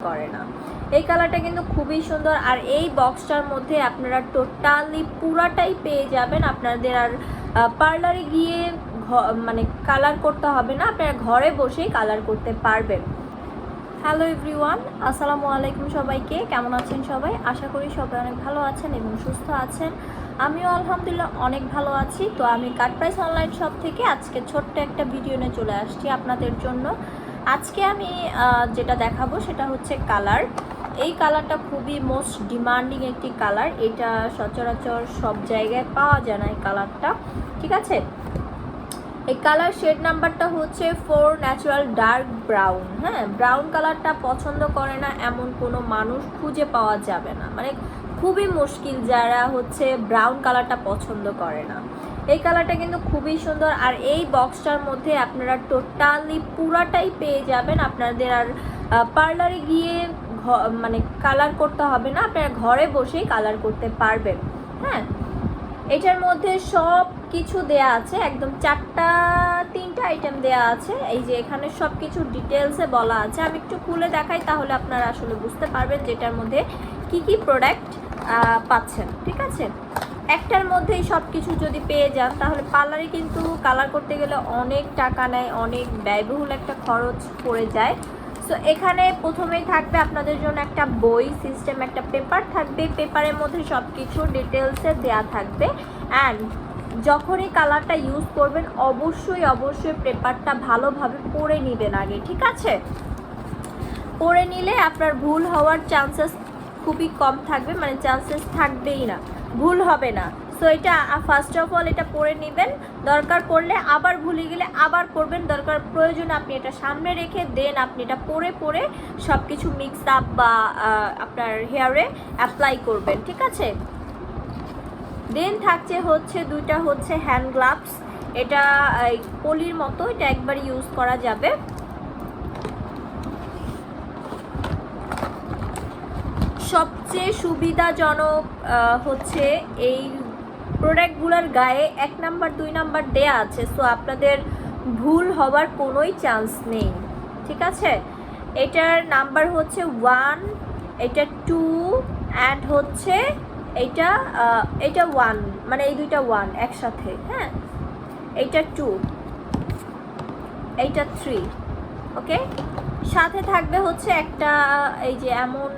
করে না। এই কালারটা কিন্তু খুবই সুন্দর। আর এই বক্সটার মধ্যে আপনারা টোটালি পুরাটাই পেয়ে যাবেন। আপনাদের আর পার্লারে গিয়ে মানে কালার করতে হবে না, আপনারা ঘরে বসেই কালার করতে পারবেন। হ্যালো এভরিওয়ান, আসসালামু আলাইকুম সবাইকে। কেমন আছেন সবাই? আশা করি সবাই অনেক ভালো আছেন এবং সুস্থ আছেন। আমিও আলহামদুলিল্লাহ অনেক ভালো আছি। তো আমি কাট প্রাইস অনলাইন শপ থেকে আজকে ছোট্ট একটা ভিডিও নিয়ে চলে আসছি আপনাদের জন্য। আজকে আমি যেটা দেখাবো সেটা হচ্ছে কালার। এই কালারটা খুবই মোস্ট ডিমান্ডিং একটি কালার। এটা সচরাচর সব জায়গায় পাওয়া যায় না এই কালারটা, ঠিক আছে। এই কালার শেড নাম্বারটা হচ্ছে 4 ন্যাচারাল ডার্ক ব্রাউন। হ্যাঁ, ব্রাউন কালারটা পছন্দ করে না এমন কোনো মানুষ খুঁজে পাওয়া যাবে না, মানে খুবই মুশকিল যারা হচ্ছে ব্রাউন কালারটা পছন্দ করে না। এই কালারটা কিন্তু খুবই সুন্দর। আর এই বক্সটার মধ্যে আপনারা টোটালি পুরাটাই পেয়ে যাবেন। আপনাদের আর পার্লারে গিয়ে মানে কালার করতে হবে না, আপনারা ঘরে বসেই কালার করতে পারবেন। হ্যাঁ, এটার মধ্যে সব কিছু দেয়া আছে, একদম তিনটা আইটেম দেয়া আছে। এই যে এখানে সব কিছু ডিটেলসে বলা আছে। আমি একটু খুলে দেখাই, তাহলে আপনারা আসলে বুঝতে পারবেন যে এটার মধ্যে কি কি প্রোডাক্ট পাচ্ছেন, ঠিক আছে। একটার মধ্যেই সব কিছু যদি পেয়ে যান তাহলে পার্লারে কিন্তু কালার করতে গেলে অনেক টাকা নেয়, অনেক ব্যয়বহুল একটা খরচ পড়ে যায়। সো এখানে প্রথমেই থাকবে আপনাদের জন্য একটা বই সিস্টেম, একটা পেপার থাকবে। পেপারের মধ্যে সব কিছু ডিটেলসে দেয়া থাকবে। অ্যান্ড যখনই কালারটা ইউজ করবেন অবশ্যই পেপারটা ভালোভাবে পড়ে নেবেন আগে, ঠিক আছে। পড়ে নিলে আপনার ভুল হওয়ার চান্সেস খুবই কম থাকবে, মানে চান্সেস থাকবেই না, ভুল হবে না। সো এটা ফার্স্ট অফ অল এটা পড়ে নেবেন। দরকার পড়লে আবার ভুলে গেলে আবার করবেন, দরকার প্রয়োজনে আপনি এটা সামনে রেখে দেন আপনি এটা পড়ে সব কিছু মিক্স আপ বা আপনার হেয়ারে অ্যাপ্লাই করবেন, ঠিক আছে। দেন থাকছে হচ্ছে দুইটা হচ্ছে হ্যান্ড গ্লাভস। এটা পলির মতো, এটা একবার ইউজ করা যাবে। সবচেয়ে সুবিধাজনক হচ্ছে এই প্রোডাক্টগুলোর গায়ে 1 নাম্বার 2 নাম্বার দেয়া আছে। সো আপনাদের ভুল হওয়ার কোনোই চান্স নেই, ঠিক আছে। এটার নাম্বার হচ্ছে 1, এটা 2 অ্যান্ড হচ্ছে এটা 1, মানে এই দুইটা 1 একসাথে। হ্যাঁ, এইটা 2, এইটা 3, ওকে। সাথে থাকবে হচ্ছে একটা এই যে এমন